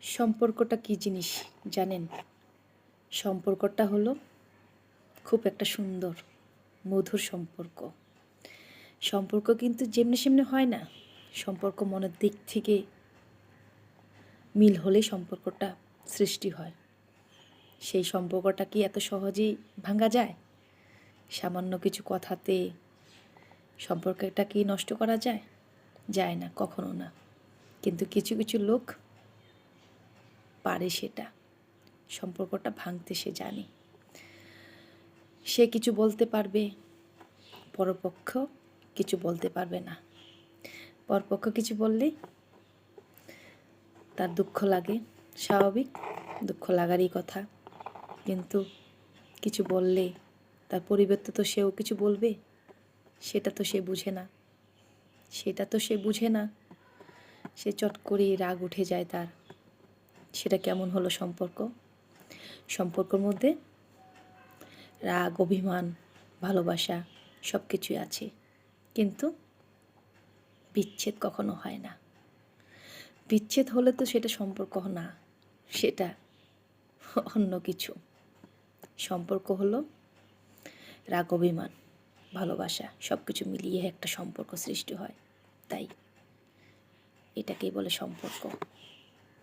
সম্পর্কটা কী জিনিস জানেন? সম্পর্কটা হলো খুব একটা সুন্দর মধুর সম্পর্ক। সম্পর্ক কিন্তু যেমনি সেমনি হয় না। সম্পর্ক মনের দিক থেকে মিল হলেই সম্পর্কটা সৃষ্টি হয়। সেই সম্পর্কটা কি এত সহজেই ভাঙা যায়? সামান্য কিছু কথাতে সম্পর্কটা কি নষ্ট করা যায়? যায় না, কখনো না। কিন্তু কিছু কিছু লোক পারে সেটা। সম্পর্কটা ভাঙতে সে জানে। সে কিছু বলতে পারবে, পরপক্ষ কিছু বলতে পারবে না। পরপক্ষ কিছু বললেই তার দুঃখ লাগে, স্বাভাবিক, দুঃখ লাগারই কথা। কিন্তু কিছু বললে তার পরিবর্তে তো সেও কিছু বলবে, সেটা তো সে বুঝে না। সে চট করে রাগ উঠে যায় তার। সেটা কেমন হলো সম্পর্ক? সম্পর্কের মধ্যে রাগ, অভিমান, ভালোবাসা সব কিছুই আছে, কিন্তু বিচ্ছেদ কখনো হয় না। বিচ্ছেদ হলে তো সেটা সম্পর্ক না, সেটা অন্য কিছু। সম্পর্ক হলো রাগ, অভিমান, ভালোবাসা সব কিছু মিলিয়ে একটা সম্পর্ক সৃষ্টি হয়। তাই এটাকেই বলে সম্পর্ক।